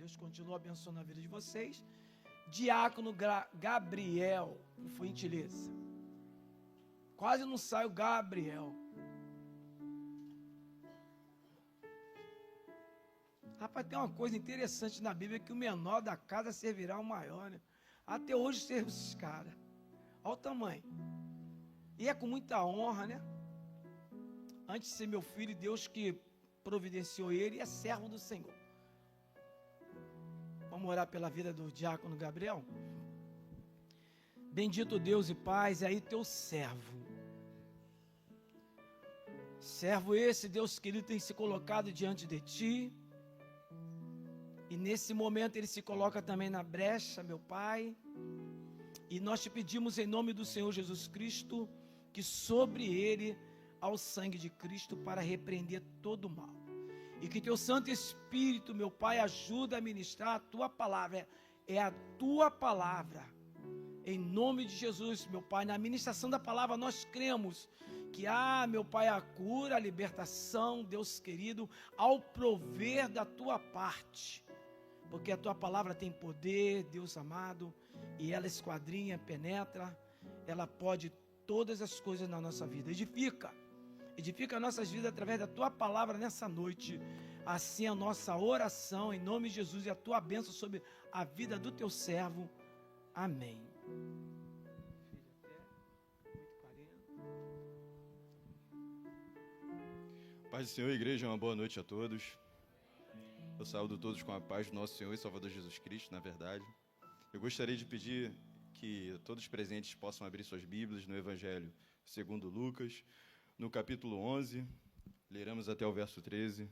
Deus continua abençoando a vida de vocês. Diácono Gabriel, por gentileza. Quase não sai o Gabriel. Rapaz, tem uma coisa interessante na Bíblia, que o menor da casa servirá o maior, né? Até hoje serve esses caras. Olha o tamanho. E é com muita honra, né? Antes de ser meu filho, Deus que providenciou ele, é servo do Senhor. Vamos orar pela vida do diácono Gabriel? Bendito Deus e paz, é aí teu servo. Servo esse, Deus querido, tem se colocado diante de ti. E nesse momento ele se coloca também na brecha, meu Pai. E nós te pedimos em nome do Senhor Jesus Cristo, que sobre ele há o sangue de Cristo para repreender todo o mal. E que teu Santo Espírito, meu Pai, ajuda a ministrar a tua palavra. É a tua palavra. Em nome de Jesus, meu Pai, na ministração da palavra nós cremos que há, meu Pai, a cura, a libertação, Deus querido, ao prover da tua parte. Porque a tua palavra tem poder, Deus amado, e ela esquadrinha, penetra, ela pode todas as coisas na nossa vida. Edifica nossas vidas através da tua palavra nessa noite. Assim a nossa oração, em nome de Jesus, e a tua bênção sobre a vida do teu servo. Amém. Paz do Senhor, igreja, uma boa noite a todos. Eu saúdo todos com a paz do nosso Senhor e Salvador Jesus Cristo, na verdade. Eu gostaria de pedir que todos os presentes possam abrir suas Bíblias no Evangelho segundo Lucas, no capítulo 11, leremos até o verso 13.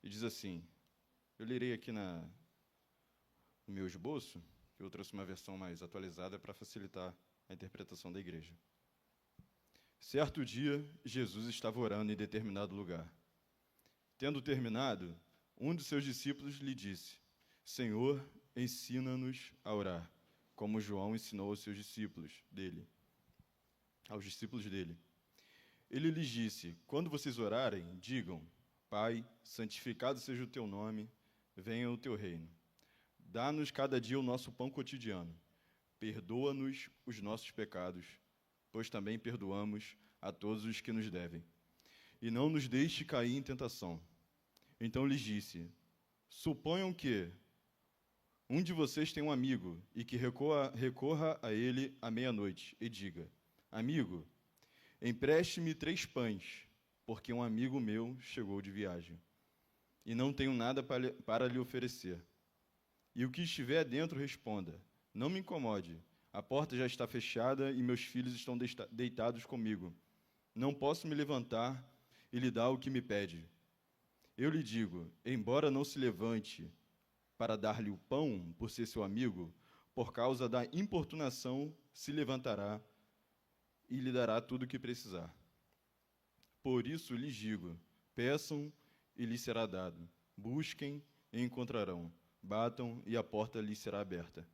E diz assim, eu lerei aqui no meu esboço, que eu trouxe uma versão mais atualizada para facilitar a interpretação da igreja. Certo dia, Jesus estava orando em determinado lugar. Tendo terminado, um de seus discípulos lhe disse, Senhor, ensina-nos a orar, como João ensinou aos discípulos dele. Ele lhes disse, quando vocês orarem, digam, Pai, santificado seja o teu nome, venha o teu reino. Dá-nos cada dia o nosso pão cotidiano. Perdoa-nos os nossos pecados, pois também perdoamos a todos os que nos devem. E não nos deixe cair em tentação. Então lhes disse, suponham que um de vocês tem um amigo e que recorra a ele à meia-noite e diga, amigo, empreste-me 3 pães, porque um amigo meu chegou de viagem, e não tenho nada para lhe oferecer. E o que estiver dentro responda, não me incomode, a porta já está fechada e meus filhos estão deitados comigo. Não posso me levantar e lhe dar o que me pede. Eu lhe digo, embora não se levante para dar-lhe o pão por ser seu amigo, por causa da importunação se levantará e lhe dará tudo o que precisar. Por isso lhes digo, peçam e lhes será dado, busquem e encontrarão, batam e a porta lhes será aberta.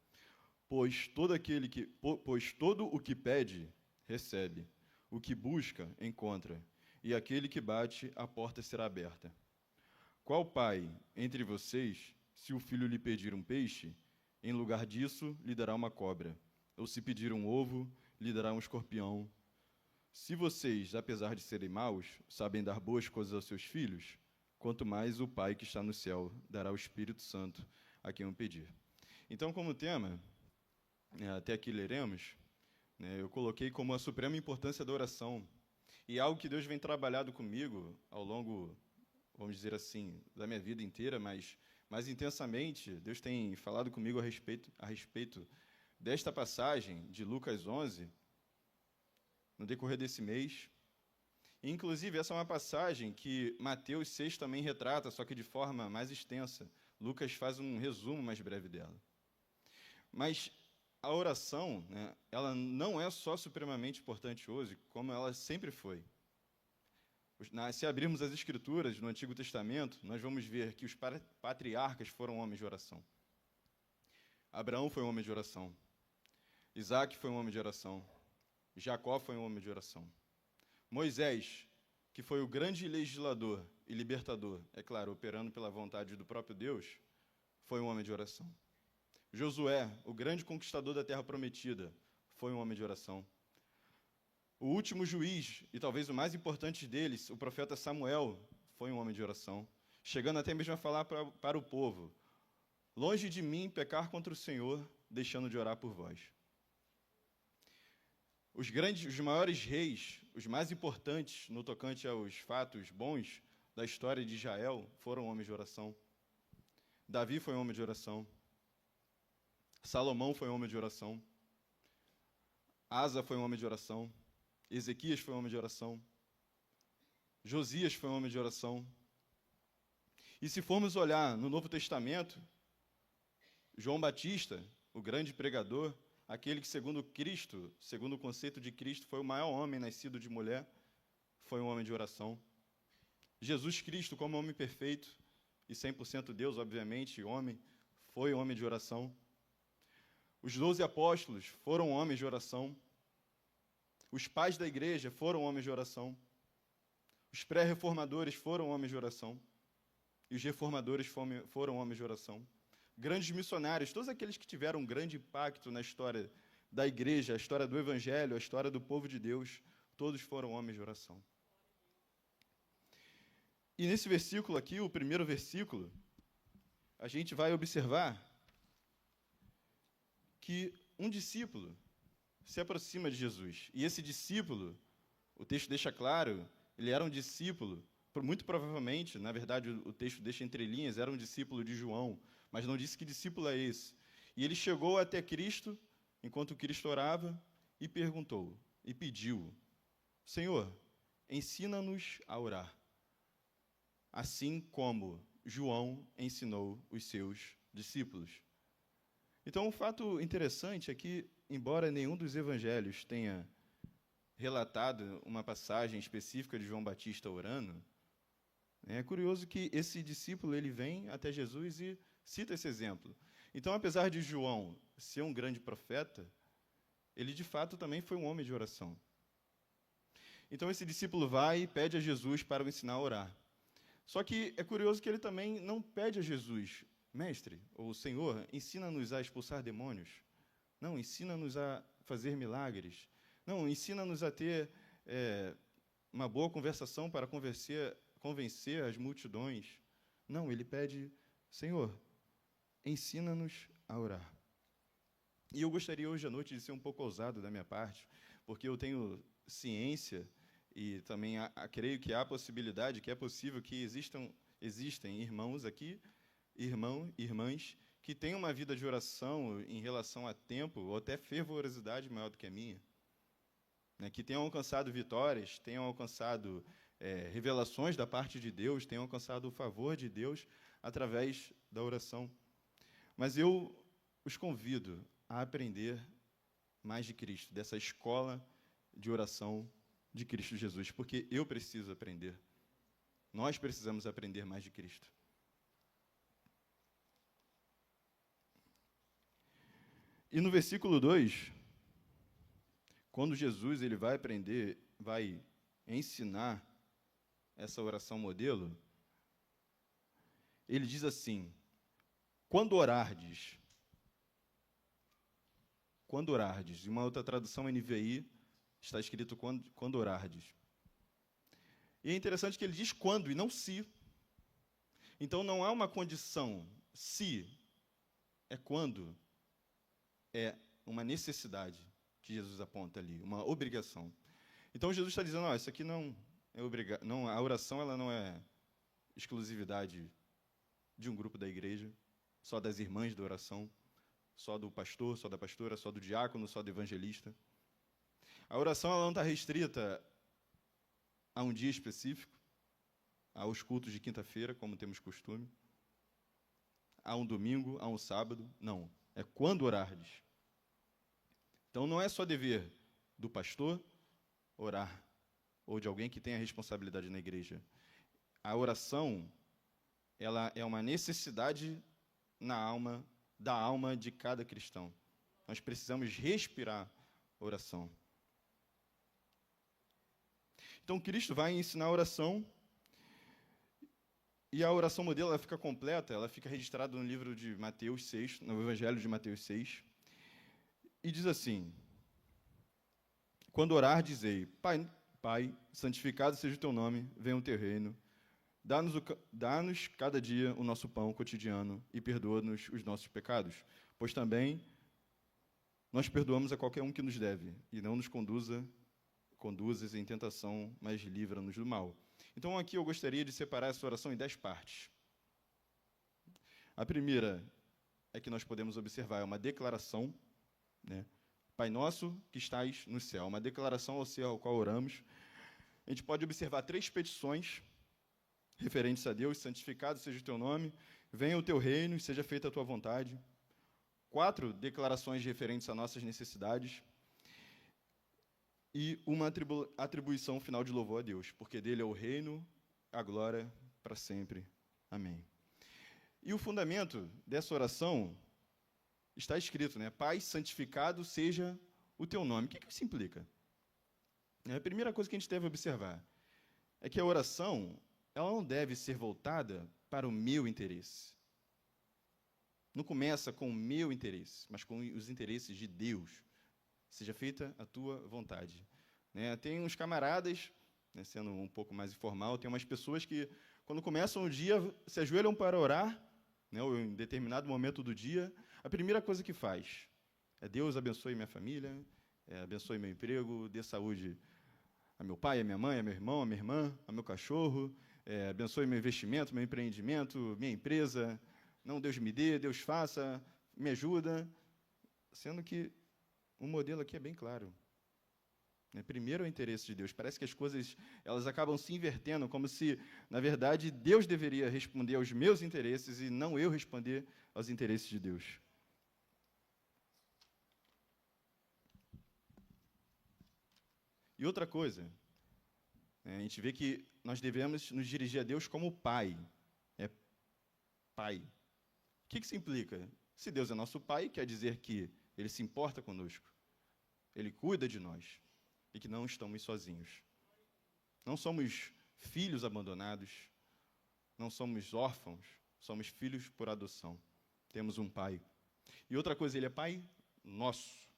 Pois todo o que pede, recebe, o que busca, encontra, e aquele que bate, a porta será aberta. Qual pai, entre vocês, se o filho lhe pedir um peixe, em lugar disso lhe dará uma cobra, ou se pedir um ovo, lhe dará um escorpião? Se vocês, apesar de serem maus, sabem dar boas coisas aos seus filhos, quanto mais o Pai que está no céu dará o Espírito Santo a quem o pedir. Então, como tema, até aqui leremos, eu coloquei como a suprema importância da oração, e algo que Deus vem trabalhando comigo ao longo, vamos dizer assim, da minha vida inteira, mas mais intensamente, Deus tem falado comigo a respeito desta passagem de Lucas 11, no decorrer desse mês. Inclusive, essa é uma passagem que Mateus 6 também retrata, só que de forma mais extensa. Lucas faz um resumo mais breve dela. Mas a oração, ela não é só supremamente importante hoje, como ela sempre foi. Se abrirmos as Escrituras no Antigo Testamento, nós vamos ver que os patriarcas foram homens de oração. Abraão foi um homem de oração. Isaac foi um homem de oração. Jacó foi um homem de oração. Moisés, que foi o grande legislador e libertador, é claro, operando pela vontade do próprio Deus, foi um homem de oração. Josué, o grande conquistador da terra prometida, foi um homem de oração. O último juiz, e talvez o mais importante deles, o profeta Samuel, foi um homem de oração, chegando até mesmo a falar para o povo: longe de mim pecar contra o Senhor, deixando de orar por vós. Os maiores reis, os mais importantes no tocante aos fatos bons da história de Israel, foram homens de oração. Davi foi um homem de oração. Salomão foi um homem de oração. Asa foi um homem de oração. Ezequias foi um homem de oração. Josias foi um homem de oração. E se formos olhar no Novo Testamento, João Batista, o grande pregador, aquele que, segundo Cristo, segundo o conceito de Cristo, foi o maior homem nascido de mulher, foi um homem de oração. Jesus Cristo, como homem perfeito, e 100% Deus, obviamente, homem, foi homem de oração. Os 12 apóstolos foram homens de oração. Os pais da igreja foram homens de oração. Os pré-reformadores foram homens de oração. E os reformadores foram homens de oração. Grandes missionários, todos aqueles que tiveram um grande impacto na história da igreja, a história do evangelho, a história do povo de Deus, todos foram homens de oração. E nesse versículo aqui, o primeiro versículo, a gente vai observar que um discípulo se aproxima de Jesus. E esse discípulo, o texto deixa claro, ele era um discípulo, muito provavelmente, na verdade o texto deixa entre linhas, era um discípulo de João, mas não disse que discípulo é esse. E ele chegou até Cristo, enquanto Cristo orava, e perguntou, e pediu: Senhor, ensina-nos a orar, assim como João ensinou os seus discípulos. Então, um fato interessante é que, embora nenhum dos evangelhos tenha relatado uma passagem específica de João Batista orando, é curioso que esse discípulo ele vem até Jesus e cita esse exemplo. Então, apesar de João ser um grande profeta, ele de fato também foi um homem de oração. Então, esse discípulo vai e pede a Jesus para o ensinar a orar. Só que é curioso que ele também não pede a Jesus: Mestre, ou Senhor, ensina-nos a expulsar demônios. Não, ensina-nos a fazer milagres. Não, ensina-nos a ter uma boa conversação para convencer as multidões. Não, ele pede: Senhor, ensina-nos a orar. E eu gostaria hoje à noite de ser um pouco ousado da minha parte, porque eu tenho ciência e também creio que há possibilidade, que é possível que existem irmãos aqui, irmãs, que têm uma vida de oração em relação a tempo, ou até fervorosidade maior do que a minha, né, que tenham alcançado vitórias, tenham alcançado revelações da parte de Deus, tenham alcançado o favor de Deus através da oração. Mas eu os convido a aprender mais de Cristo, dessa escola de oração de Cristo Jesus, porque eu preciso aprender. Nós precisamos aprender mais de Cristo. E no versículo 2, quando Jesus ele vai ensinar essa oração modelo, ele diz assim: quando orardes, em uma outra tradução NVI, está escrito quando orardes. E é interessante que ele diz quando e não se. Então não há uma condição se, é quando, é uma necessidade que Jesus aponta ali, uma obrigação. Então Jesus está dizendo: isso aqui não é obrigado, não, a oração ela não é exclusividade de um grupo da igreja, só das irmãs da oração, só do pastor, só da pastora, só do diácono, só do evangelista. A oração ela não está restrita a um dia específico, aos cultos de quinta-feira, como temos costume, a um domingo, a um sábado. Não, é quando orardes. Então não é só dever do pastor orar, ou de alguém que tenha responsabilidade na igreja. A oração, ela é uma necessidade da alma de cada cristão. Nós precisamos respirar oração. Então, Cristo vai ensinar a oração, e a oração modelo ela fica completa, ela fica registrada no livro de Mateus 6, no Evangelho de Mateus 6, e diz assim: quando orar, dizei, Pai, santificado seja o teu nome, venha o teu reino, dá-nos cada dia o nosso pão cotidiano e perdoa-nos os nossos pecados, pois também nós perdoamos a qualquer um que nos deve, e não nos conduzas em tentação, mas livra-nos do mal. Então, aqui eu gostaria de separar essa oração em 10 partes. A primeira é que nós podemos observar, é uma declaração, né? Pai nosso que estais no céu, uma declaração ao céu ao qual oramos. A gente pode observar 3 petições referentes a Deus: santificado seja o teu nome, venha o teu reino e seja feita a tua vontade. 4 declarações referentes a nossas necessidades. E uma atribuição final de louvor a Deus, porque dele é o reino, a glória para sempre. Amém. E o fundamento dessa oração está escrito, né? Pai, santificado seja o teu nome. O que isso implica? A primeira coisa que a gente deve observar é que a oração, ela não deve ser voltada para o meu interesse. Não começa com o meu interesse, mas com os interesses de Deus. Seja feita a tua vontade. Né? Tem uns camaradas, né, sendo um pouco mais informal, tem umas pessoas que, quando começam o dia, se ajoelham para orar, né, ou em determinado momento do dia, a primeira coisa que faz é: Deus abençoe minha família, abençoe meu emprego, dê saúde a meu pai, a minha mãe, a meu irmão, a minha irmã, a meu cachorro, abençoe meu investimento, meu empreendimento, minha empresa. Não, Deus me dê, Deus faça, me ajuda. Sendo que o modelo aqui é bem claro. Primeiro é o interesse de Deus. Parece que as coisas elas acabam se invertendo, como se, na verdade, Deus deveria responder aos meus interesses e não eu responder aos interesses de Deus. E outra coisa, a gente vê que nós devemos nos dirigir a Deus como Pai. É Pai. O que isso implica? Se Deus é nosso Pai, quer dizer que Ele se importa conosco. Ele cuida de nós. E que não estamos sozinhos. Não somos filhos abandonados. Não somos órfãos. Somos filhos por adoção. Temos um Pai. E outra coisa, Ele é Pai nosso.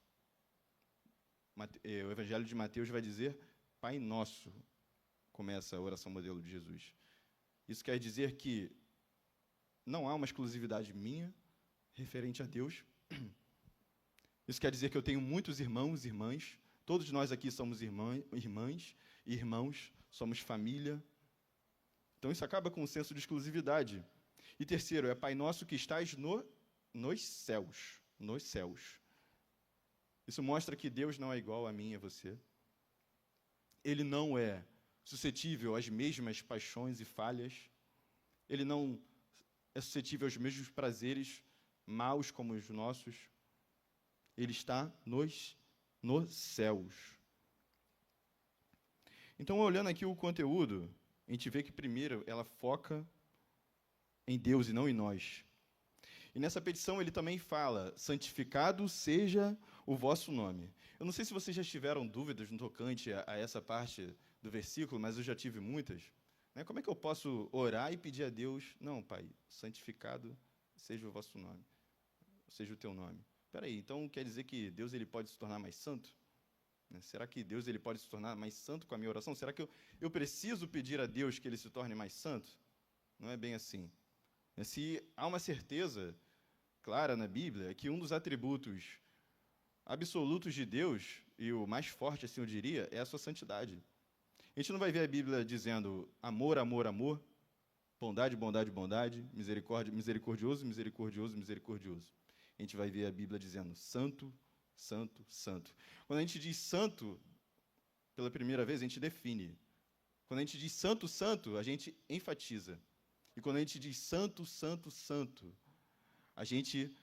O Evangelho de Mateus vai dizer: Pai nosso. Começa a oração modelo de Jesus. Isso quer dizer que não há uma exclusividade minha referente a Deus. Isso quer dizer que eu tenho muitos irmãos e irmãs. Todos nós aqui somos irmãs e irmãos, somos família. Então, isso acaba com o senso de exclusividade. E terceiro, é Pai nosso que estás nos céus. Nos céus. Isso mostra que Deus não é igual a mim e a você. Ele não é suscetível às mesmas paixões e falhas. Ele não é suscetível aos mesmos prazeres maus como os nossos. Ele está nos céus. Então, olhando aqui o conteúdo, a gente vê que, primeiro, ela foca em Deus e não em nós. E nessa petição ele também fala: santificado seja o vosso nome. Eu não sei se vocês já tiveram dúvidas no tocante a essa parte do versículo, mas eu já tive muitas. Né? Como é que eu posso orar e pedir a Deus: não, Pai, santificado seja o vosso nome, seja o teu nome. Espera aí, então quer dizer que Deus ele pode se tornar mais santo? Será que Deus ele pode se tornar mais santo com a minha oração? Será que eu preciso pedir a Deus que ele se torne mais santo? Não é bem assim. Se há uma certeza clara na Bíblia, é que um dos atributos absolutos de Deus, e o mais forte, assim eu diria, é a sua santidade. A gente não vai ver a Bíblia dizendo amor, amor, amor, bondade, bondade, bondade, misericórdia, misericordioso, misericordioso, misericordioso. A gente vai ver a Bíblia dizendo santo, santo, santo. Quando a gente diz santo, pela primeira vez, a gente define. Quando a gente diz santo, santo, a gente enfatiza. E quando a gente diz santo, santo, santo, a gente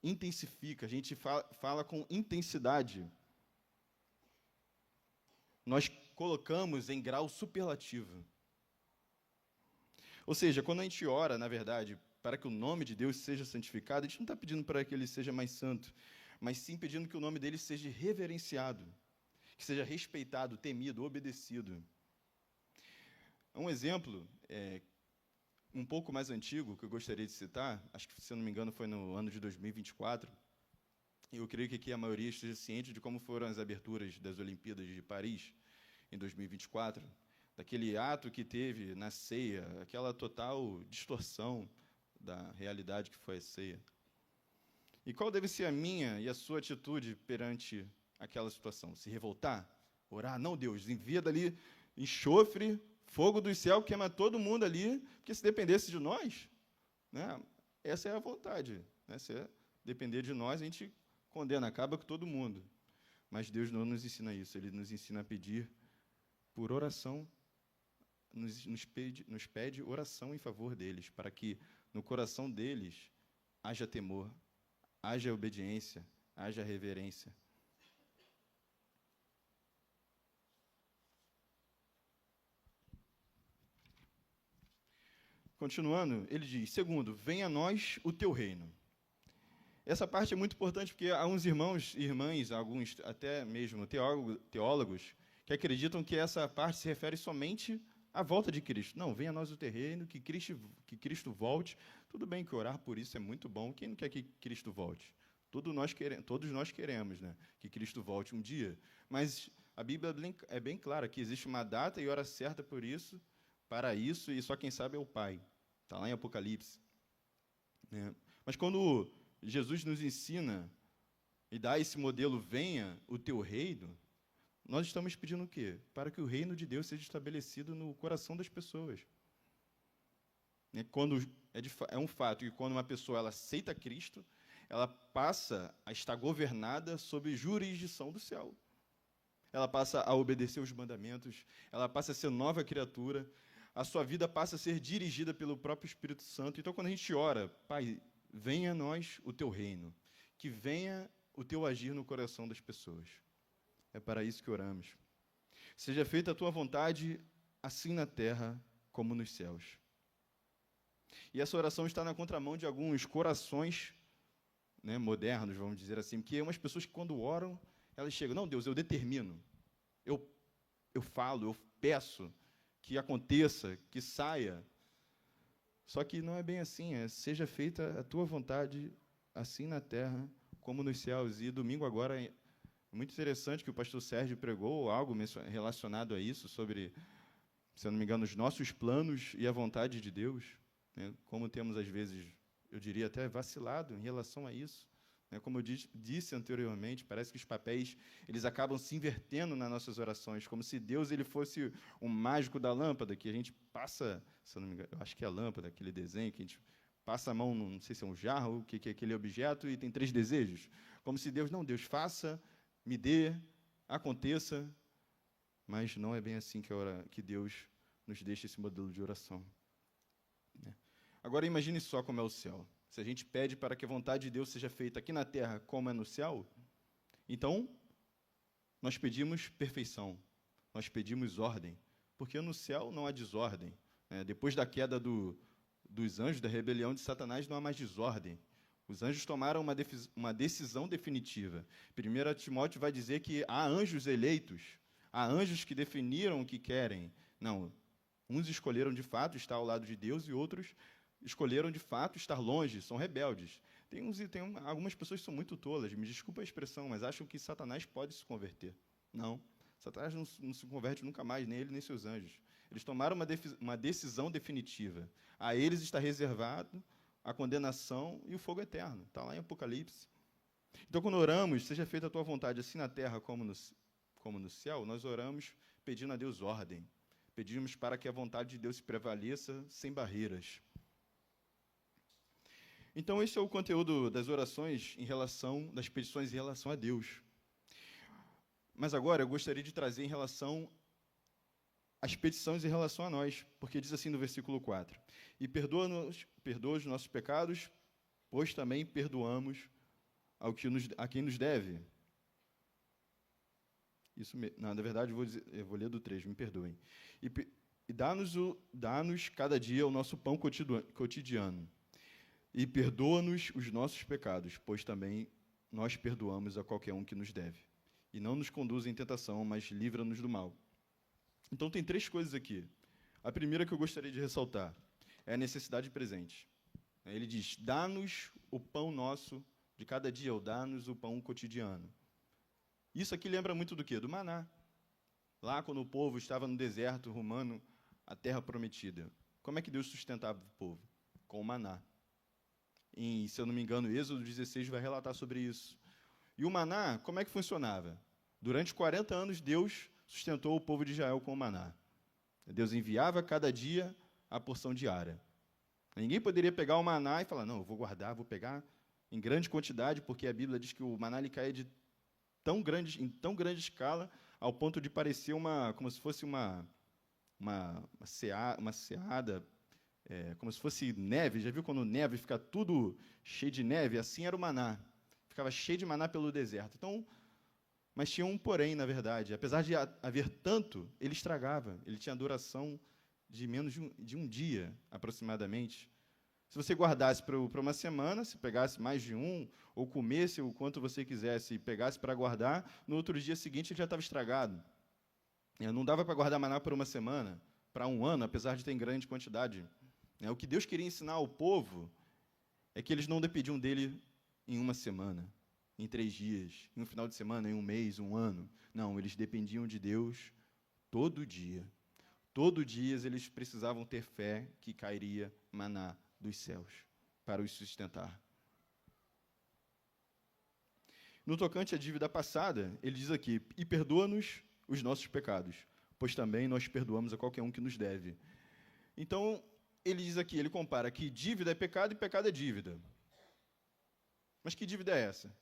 intensifica, a gente fala com intensidade. Nós colocamos em grau superlativo. Ou seja, quando a gente ora, na verdade, para que o nome de Deus seja santificado, a gente não está pedindo para que ele seja mais santo, mas sim pedindo que o nome dele seja reverenciado, que seja respeitado, temido, obedecido. Um exemplo, um pouco mais antigo, que eu gostaria de citar, acho que, se eu não me engano, foi no ano de 2024, e eu creio que aqui a maioria esteja ciente de como foram as aberturas das Olimpíadas de Paris, em 2024, daquele ato que teve na ceia, aquela total distorção da realidade que foi a ceia. E qual deve ser a minha e a sua atitude perante aquela situação? Se revoltar? Orar? Não, Deus, envia dali enxofre, fogo do céu, queima todo mundo ali, porque se dependesse de nós, né, essa é a vontade. Né, se depender de nós, a gente condena, acaba com todo mundo. Mas Deus não nos ensina isso, Ele nos ensina a pedir por oração, nos pede oração em favor deles, para que no coração deles haja temor, haja obediência, haja reverência. Continuando, ele diz, segundo, venha a nós o teu reino. Essa parte é muito importante porque há uns irmãos e irmãs, alguns até mesmo teólogos, que acreditam que essa parte se refere somente à volta de Cristo. Não, venha a nós o teu reino, que Cristo volte. Tudo bem que orar por isso é muito bom. Quem não quer que Cristo volte? Todos nós queremos, né, que Cristo volte um dia. Mas a Bíblia é bem clara que existe uma data e hora certa para isso, e só quem sabe é o Pai. Está lá em Apocalipse. Mas quando Jesus nos ensina e dá esse modelo, venha o teu reino, nós estamos pedindo o quê? Para que o reino de Deus seja estabelecido no coração das pessoas. É um fato que quando uma pessoa ela aceita Cristo, ela passa a estar governada sob jurisdição do céu. Ela passa a obedecer os mandamentos, ela passa a ser nova criatura, a sua vida passa a ser dirigida pelo próprio Espírito Santo. Então, quando a gente ora, Pai, venha a nós o teu reino, que venha o teu agir no coração das pessoas. É para isso que oramos. Seja feita a tua vontade, assim na terra como nos céus. E essa oração está na contramão de alguns corações, né, modernos, vamos dizer assim, porque umas pessoas que quando oram, elas chegam, não, Deus, eu determino, eu falo, eu peço que aconteça, que saia. Só que não é bem assim, seja feita a tua vontade, assim na terra como nos céus. E domingo agora é muito interessante que o pastor Sérgio pregou algo relacionado a isso, sobre, se eu não me engano, os nossos planos e a vontade de Deus, né? Como temos, às vezes, eu diria até vacilado em relação a isso. Né? Como eu disse anteriormente, parece que os papéis eles acabam se invertendo nas nossas orações, como se Deus ele fosse o mágico da lâmpada, que a gente passa, se eu não me engano, eu acho que é a lâmpada, aquele desenho, que a gente passa a mão, não sei se é um jarro, o que é aquele objeto, e tem 3 desejos. Como se Deus, não, Deus faça, me dê, aconteça, mas não é bem assim que Deus nos deixa esse modelo de oração. Agora imagine só como é o céu. Se a gente pede para que a vontade de Deus seja feita aqui na terra como é no céu, então nós pedimos perfeição, nós pedimos ordem, porque no céu não há desordem. Depois da queda dos anjos, da rebelião de Satanás, não há mais desordem. Os anjos tomaram uma decisão definitiva. 1 Timóteo vai dizer que há anjos eleitos, há anjos que definiram o que querem. Não, uns escolheram de fato estar ao lado de Deus e outros escolheram de fato estar longe, são rebeldes. Algumas pessoas que são muito tolas, me desculpa a expressão, mas acham que Satanás pode se converter. Não, Satanás não se converte nunca mais, nem ele nem seus anjos. Eles tomaram uma decisão definitiva. A eles está reservado a condenação e o fogo eterno. Está lá em Apocalipse. Então, quando oramos, seja feita a tua vontade, assim na terra como no céu, nós oramos pedindo a Deus ordem. Pedimos para que a vontade de Deus se prevaleça sem barreiras. Então, esse é o conteúdo das orações das petições em relação a Deus. Mas agora eu gostaria de trazer em relação às petições em relação a nós, porque diz assim no versículo 4, e perdoa os nossos pecados, pois também perdoamos a quem nos deve. Não, na verdade, eu vou ler do 3, me perdoem. E dá-nos cada dia o nosso pão cotidiano. E perdoa-nos os nossos pecados, pois também nós perdoamos a qualquer um que nos deve. E não nos conduz em tentação, mas livra-nos do mal. Então, tem 3 coisas aqui. A primeira que eu gostaria de ressaltar é a necessidade presente. Ele diz, dá-nos o pão nosso de cada dia, ou dá-nos o pão cotidiano. Isso aqui lembra muito do quê? Do maná. Lá, quando o povo estava no deserto, rumando a terra prometida. Como é que Deus sustentava o povo? Com o maná. Se eu não me engano, Êxodo 16 vai relatar sobre isso. E o maná, como é que funcionava? Durante 40 anos, Deus sustentou o povo de Israel com o maná. Deus enviava cada dia a porção diária. Ninguém poderia pegar o maná e falar, não, eu vou guardar, vou pegar em grande quantidade, porque a Bíblia diz que o maná ele cai em tão grande escala, ao ponto de parecer como se fosse uma ceada, como se fosse neve. Já viu quando neve fica tudo cheio de neve? Assim era o maná. Ficava cheio de maná pelo deserto. Então, mas tinha um porém, na verdade. Apesar de haver tanto, ele estragava. Ele tinha duração de menos de um dia, aproximadamente. Se você guardasse para uma semana, se pegasse mais de um, ou comesse o quanto você quisesse e pegasse para guardar, no outro dia seguinte ele já estava estragado. Não dava para guardar maná por uma semana, para um ano, apesar de ter em grande quantidade. O que Deus queria ensinar ao povo é que eles não dependiam dele em uma semana, em 3 dias, em um final de semana, em um mês, um ano. Não, eles dependiam de Deus todo dia. Todo dia eles precisavam ter fé que cairia maná dos céus para os sustentar. No tocante à dívida passada, ele diz aqui, e perdoa-nos os nossos pecados, pois também nós perdoamos a qualquer um que nos deve. Então, ele diz aqui, ele compara que dívida é pecado e pecado é dívida. Mas que dívida é essa?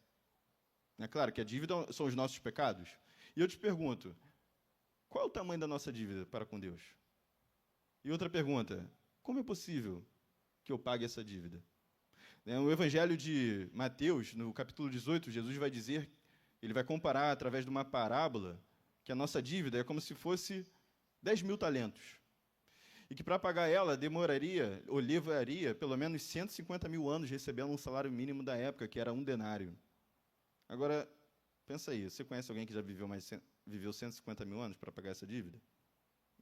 É claro que a dívida são os nossos pecados. E eu te pergunto, qual é o tamanho da nossa dívida para com Deus? E outra pergunta, como é possível que eu pague essa dívida? No Evangelho de Mateus, no capítulo 18, Jesus vai dizer, ele vai comparar através de uma parábola, que a nossa dívida é como se fosse 10.000 talentos. E que para pagar ela demoraria, ou levaria, pelo menos 150 mil anos recebendo um salário mínimo da época, que era 1 denário. Agora, pensa aí, você conhece alguém que já viveu 150 mil anos para pagar essa dívida?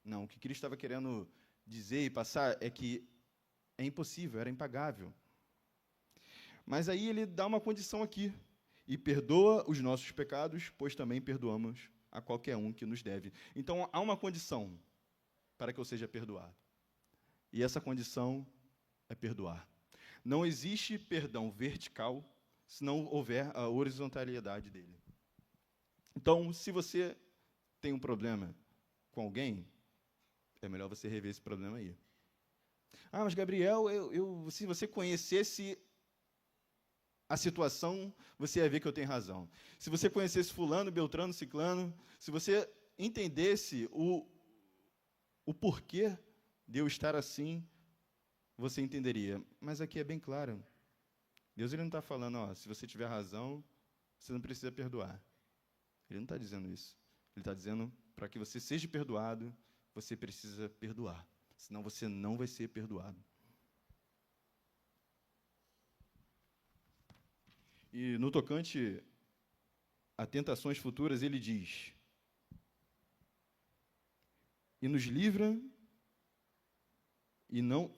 Não, o que Cristo estava querendo dizer e passar é que é impossível, era impagável. Mas aí ele dá uma condição aqui, e perdoa os nossos pecados, pois também perdoamos a qualquer um que nos deve. Então, há uma condição para que eu seja perdoado. E essa condição é perdoar. Não existe perdão vertical se não houver a horizontalidade dele. Então, se você tem um problema com alguém, é melhor você rever esse problema aí. Ah, mas Gabriel, se você conhecesse a situação, você ia ver que eu tenho razão. Se você conhecesse fulano, beltrano, ciclano, se você entendesse o porquê de eu estar assim, você entenderia. Mas aqui é bem claro. Deus ele não está falando, se você tiver razão, você não precisa perdoar. Ele não está dizendo isso. Ele está dizendo, para que você seja perdoado, você precisa perdoar. Senão você não vai ser perdoado. E no tocante a tentações futuras, ele diz, e nos livra e não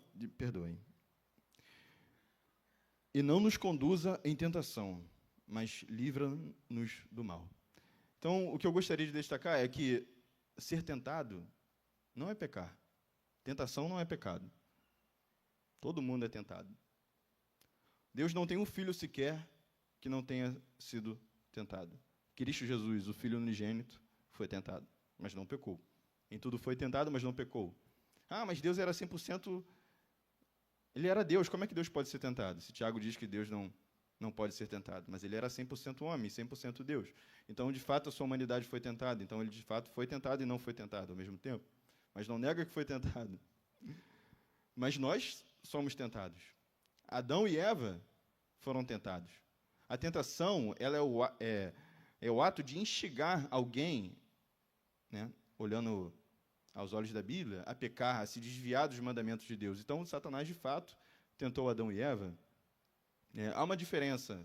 nos conduza em tentação, mas livra-nos do mal. Então, o que eu gostaria de destacar é que ser tentado não é pecar. Tentação não é pecado. Todo mundo é tentado. Deus não tem um filho sequer que não tenha sido tentado. Cristo Jesus, o Filho unigênito, foi tentado, mas não pecou. Em tudo foi tentado, mas não pecou. Ah, mas Deus era 100%... Ele era Deus, como é que Deus pode ser tentado? Se Tiago diz que Deus não pode ser tentado, mas ele era 100% homem, 100% Deus. Então, de fato, a sua humanidade foi tentada. Então, ele, de fato, foi tentado e não foi tentado ao mesmo tempo. Mas não nega que foi tentado. Mas nós somos tentados. Adão e Eva foram tentados. A tentação ela é o ato de instigar alguém né, olhando aos olhos da Bíblia, a pecar, a se desviar dos mandamentos de Deus. Então, Satanás, de fato, tentou Adão e Eva. Há uma diferença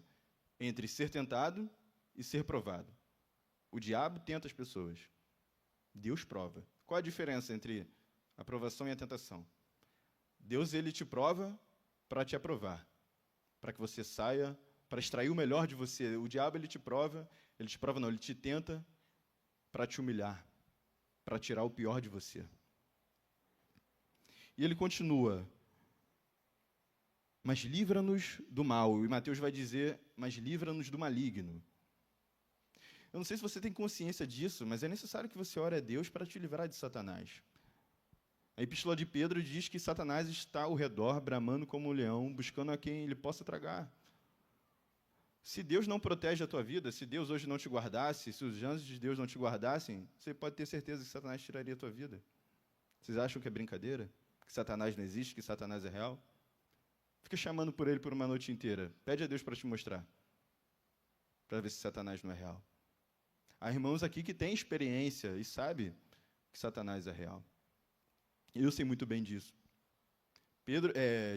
entre ser tentado e ser provado. O diabo tenta as pessoas. Deus prova. Qual a diferença entre a provação e a tentação? Deus, ele te prova para te aprovar, para que você saia, para extrair o melhor de você. O diabo, ele te prova não, ele te tenta para te humilhar, para tirar o pior de você. E ele continua, mas livra-nos do mal. E Mateus vai dizer, mas livra-nos do maligno. Eu não sei se você tem consciência disso, mas é necessário que você ore a Deus para te livrar de Satanás. A Epístola de Pedro diz que Satanás está ao redor, bramando como um leão, buscando a quem ele possa tragar. Se Deus não protege a tua vida, se Deus hoje não te guardasse, se os anjos de Deus não te guardassem, você pode ter certeza que Satanás tiraria a tua vida. Vocês acham que é brincadeira? Que Satanás não existe, que Satanás é real? Fica chamando por ele por uma noite inteira. Pede a Deus para te mostrar, para ver se Satanás não é real. Há irmãos aqui que têm experiência e sabem que Satanás é real. Eu sei muito bem disso.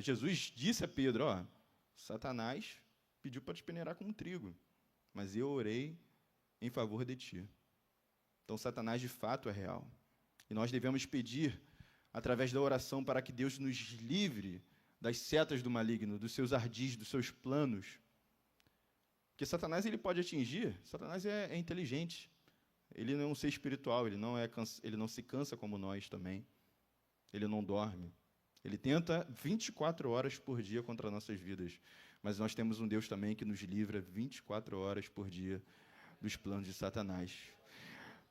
Jesus disse a Pedro, Satanás pediu para te peneirar como trigo, mas eu orei em favor de ti. Então, Satanás de fato é real. E nós devemos pedir, através da oração, para que Deus nos livre das setas do maligno, dos seus ardis, dos seus planos. Porque Satanás, ele pode atingir, Satanás é inteligente. Ele não é um ser espiritual, ele não se cansa como nós também. Ele não dorme. Ele tenta 24 horas por dia contra nossas vidas. Mas nós temos um Deus também que nos livra 24 horas por dia dos planos de Satanás.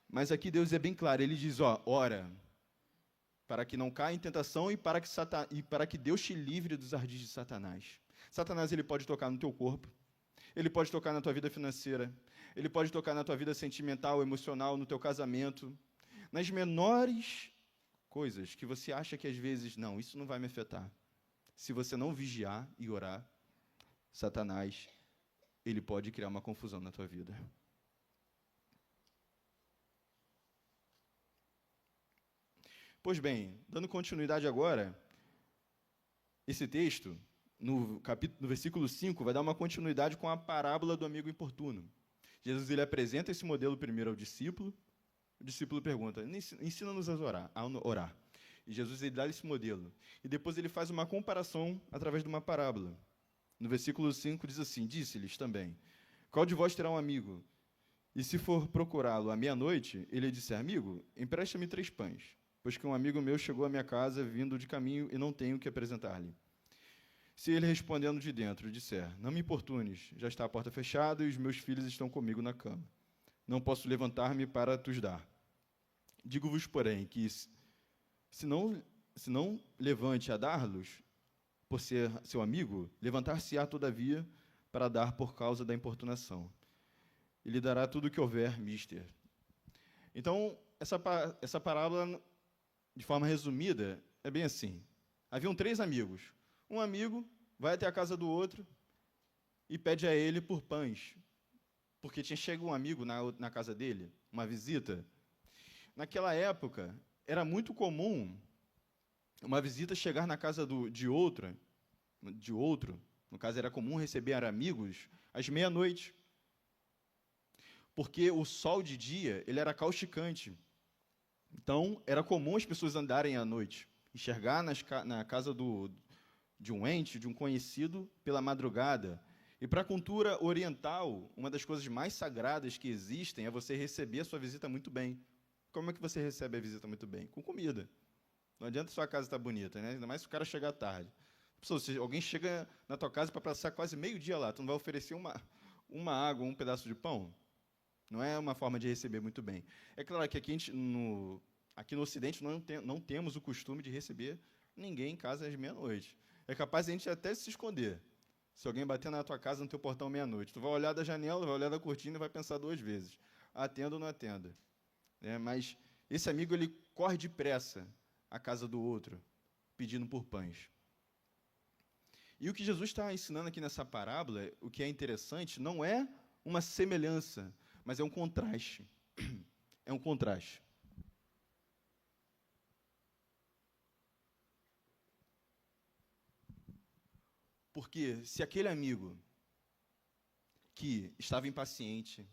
Mas aqui Deus é bem claro, ele diz, ora, para que não caia em tentação e para que Deus te livre dos ardis de Satanás. Satanás, ele pode tocar no teu corpo, ele pode tocar na tua vida financeira, ele pode tocar na tua vida sentimental, emocional, no teu casamento, nas menores coisas que você acha que às vezes, não, isso não vai me afetar. Se você não vigiar e orar, Satanás, ele pode criar uma confusão na tua vida. Pois bem, dando continuidade agora, esse texto, no versículo 5, vai dar uma continuidade com a parábola do amigo importuno. Jesus, ele apresenta esse modelo primeiro ao discípulo. O discípulo pergunta, ensina-nos a orar. E Jesus, ele dá esse modelo. E depois ele faz uma comparação através de uma parábola. No versículo 5 diz assim, disse-lhes também, qual de vós terá um amigo? E se for procurá-lo à meia-noite, ele disser, amigo, empresta-me 3 pães, pois que um amigo meu chegou à minha casa vindo de caminho e não tenho o que apresentar-lhe. Se ele respondendo de dentro disser, não me importunes, já está a porta fechada e os meus filhos estão comigo na cama. Não posso levantar-me para tus dar. Digo-vos, porém, que se não levante a dar-los, por ser seu amigo, levantar-se-á, todavia, para dar por causa da importunação. E lhe dará tudo o que houver mister. Então, essa parábola, de forma resumida, é bem assim. Haviam 3 amigos. Um amigo vai até a casa do outro e pede a ele por pães, porque tinha chegado um amigo na casa dele, uma visita. Naquela época, era muito comum uma visita chegar na casa de outro, no caso era comum receber amigos, às meia-noite, porque o sol de dia ele era causticante. Então, era comum as pessoas andarem à noite, enxergar na casa de um ente, de um conhecido, pela madrugada. E para a cultura oriental, uma das coisas mais sagradas que existem é você receber a sua visita muito bem. Como é que você recebe a visita muito bem? Com comida. Não adianta sua casa estar bonita, né? Ainda mais se o cara chegar tarde. Se alguém chega na tua casa para passar quase meio-dia lá, tu não vai oferecer uma água, um pedaço de pão? Não é uma forma de receber muito bem. É claro que aqui no Ocidente não temos o costume de receber ninguém em casa às meia-noite. É capaz de a gente até se esconder. Se alguém bater na tua casa, no teu portão meia-noite, tu vai olhar da janela, vai olhar da cortina e vai pensar 2 vezes. Atenda ou não atenda? Mas esse amigo, ele corre depressa à casa do outro, pedindo por pães. E o que Jesus está ensinando aqui nessa parábola, o que é interessante, não é uma semelhança, mas é um contraste. É um contraste. Porque se aquele amigo que estava impaciente,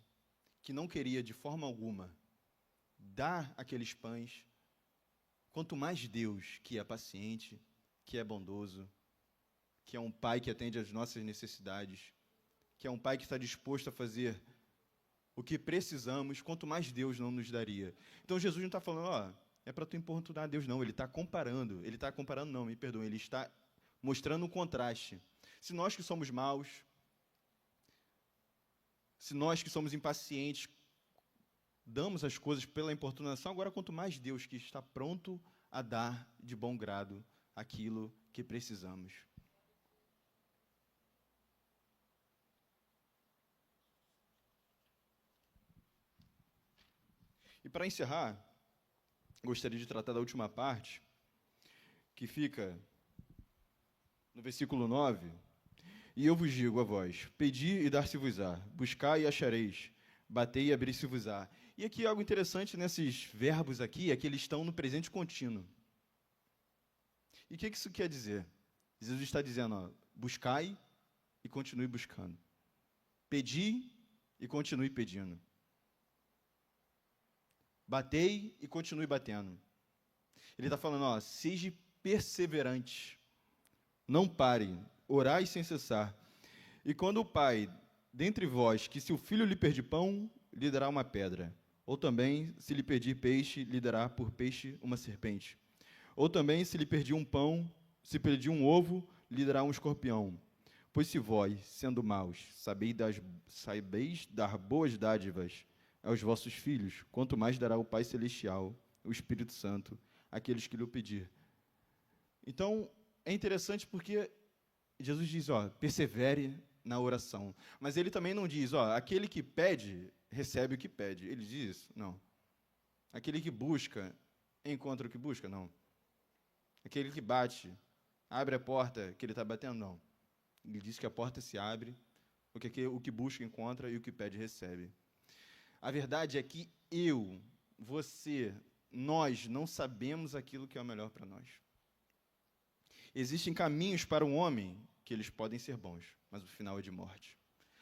que não queria de forma alguma dar aqueles pães, quanto mais Deus, que é paciente, que é bondoso, que é um pai que atende às nossas necessidades, que é um pai que está disposto a fazer o que precisamos, quanto mais Deus não nos daria. Então Jesus não está falando, ó, é para tu importunar a Deus, não. Ele está comparando. Ele está comparando, não, me perdoem. Ele está mostrando um contraste. Se nós que somos maus, se nós que somos impacientes, damos as coisas pela importunação, agora quanto mais Deus que está pronto a dar de bom grado aquilo que precisamos. E para encerrar, gostaria de tratar da última parte, que fica no versículo 9. E eu vos digo a vós, pedi e dar-se-vos-á, buscai e achareis, batei e abrir-se-vos-á. E aqui algo interessante nesses verbos aqui é que eles estão no presente contínuo. E o que isso quer dizer? Jesus está dizendo, ó, buscai e continue buscando. Pedi e continue pedindo. Batei e continue batendo. Ele está falando, ó, seja perseverante, não pare, orai sem cessar. E quando o pai, dentre vós, que se o filho lhe pedir pão, lhe dará uma pedra. Ou também, se lhe pedir peixe, lhe dará por peixe uma serpente. Ou também, se lhe pedir um pão, se pedir um ovo, lhe dará um escorpião. Pois se vós, sendo maus, sabeis dar boas dádivas aos vossos filhos, quanto mais dará o Pai Celestial, o Espírito Santo, àqueles que lhe o pedir. Então, é interessante porque Jesus diz, ó, persevere na oração. Mas ele também não diz, ó, aquele que pede, recebe o que pede. Ele diz isso? Não. Aquele que busca, encontra o que busca? Não. Aquele que bate, abre a porta que ele está batendo? Não. Ele diz que a porta se abre, porque o que busca, encontra, e o que pede, recebe. A verdade é que você, nós não sabemos aquilo que é o melhor para nós. Existem caminhos para um homem que eles podem ser bons, mas o final é de morte.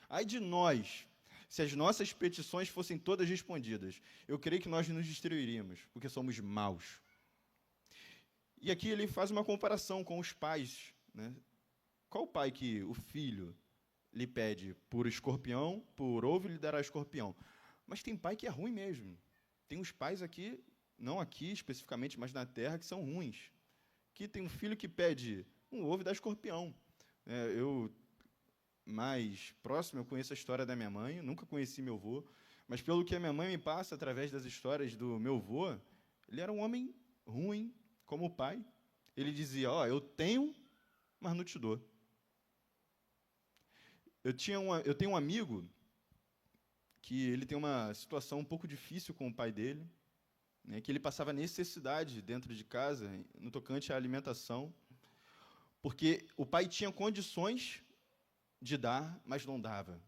Ai de nós, se as nossas petições fossem todas respondidas, eu creio que nós nos destruiríamos, porque somos maus. E aqui ele faz uma comparação com os pais, né? Qual o pai que o filho lhe pede por escorpião, por ovo, lhe dará escorpião? Mas tem pai que é ruim mesmo. Tem os pais aqui, não aqui especificamente, mas na terra, que são ruins. Que tem um filho que pede um ovo e dá escorpião. Eu, mais próximo, eu conheço a história da minha mãe, nunca conheci meu avô, mas pelo que a minha mãe me passa através das histórias do meu avô, ele era um homem ruim, como pai. Ele dizia, ó, eu tenho, mas não te dou. Eu tenho um amigo que ele tem uma situação um pouco difícil com o pai dele, né, que ele passava necessidade dentro de casa, no tocante à alimentação, porque o pai tinha condições de dar, mas não dava.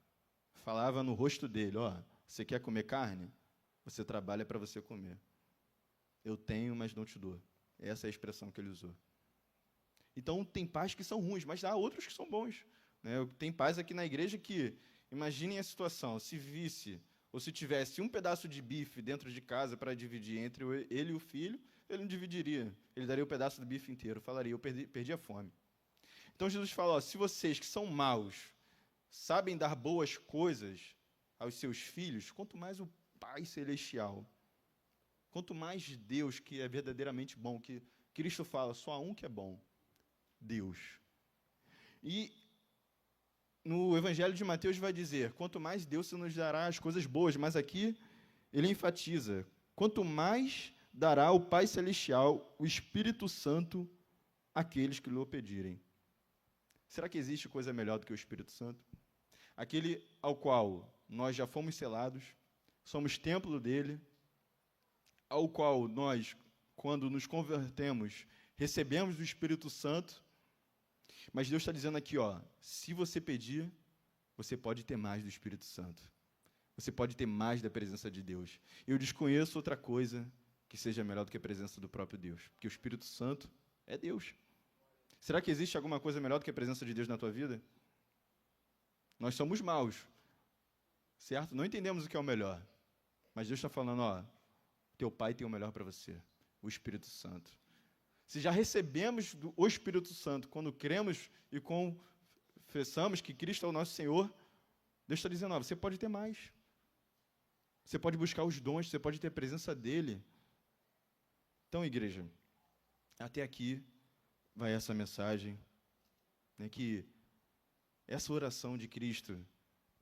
Falava no rosto dele, ó, você quer comer carne? Você trabalha para você comer. Eu tenho, mas não te dou. Essa é a expressão que ele usou. Então, tem pais que são ruins, mas há outros que são bons. Né? Tem pais aqui na igreja que, imaginem a situação, se visse, ou se tivesse um pedaço de bife dentro de casa para dividir entre ele e o filho, ele não dividiria. Ele daria o pedaço do bife inteiro, falaria, eu perdi a fome. Então, Jesus fala, ó, se vocês que são maus sabem dar boas coisas aos seus filhos, quanto mais o Pai Celestial, quanto mais Deus, que é verdadeiramente bom, que Cristo fala, só há um que é bom, Deus. E no Evangelho de Mateus vai dizer, quanto mais Deus nos dará as coisas boas, mas aqui ele enfatiza, quanto mais dará o Pai Celestial, o Espírito Santo, àqueles que lhe o pedirem. Será que existe coisa melhor do que o Espírito Santo? Aquele ao qual nós já fomos selados, somos templo dele, ao qual nós, quando nos convertemos, recebemos do Espírito Santo, mas Deus está dizendo aqui, ó, se você pedir, você pode ter mais do Espírito Santo. Você pode ter mais da presença de Deus. Eu desconheço outra coisa que seja melhor do que a presença do próprio Deus, porque o Espírito Santo é Deus. Será que existe alguma coisa melhor do que a presença de Deus na tua vida? Nós somos maus, certo? Não entendemos o que é o melhor. Mas Deus está falando, ó, teu Pai tem o melhor para você, o Espírito Santo. Se já recebemos o Espírito Santo, quando cremos e confessamos que Cristo é o nosso Senhor, Deus está dizendo, ó, você pode ter mais. Você pode buscar os dons, você pode ter a presença dEle. Então, igreja, até aqui vai essa mensagem, né, que essa oração de Cristo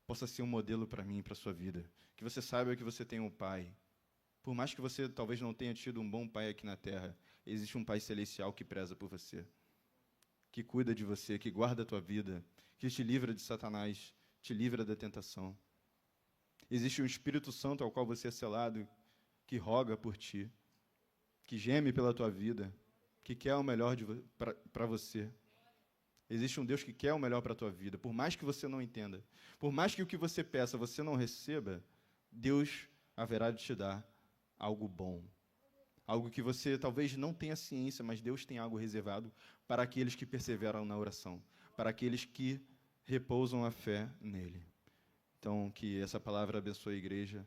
possa ser um modelo para mim e para a sua vida. Que você saiba que você tem um Pai. Por mais que você talvez não tenha tido um bom pai aqui na terra, existe um Pai celestial que preza por você, que cuida de você, que guarda a tua vida, que te livra de Satanás, te livra da tentação. Existe um Espírito Santo ao qual você é selado, que roga por ti, que geme pela tua vida, que quer o melhor para você. Existe um Deus que quer o melhor para a tua vida, por mais que você não entenda, por mais que o que você peça você não receba, Deus haverá de te dar algo bom, algo que você talvez não tenha ciência, mas Deus tem algo reservado para aqueles que perseveram na oração, para aqueles que repousam a fé nele. Então, que essa palavra abençoe a igreja,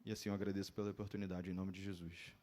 e assim eu agradeço pela oportunidade, em nome de Jesus.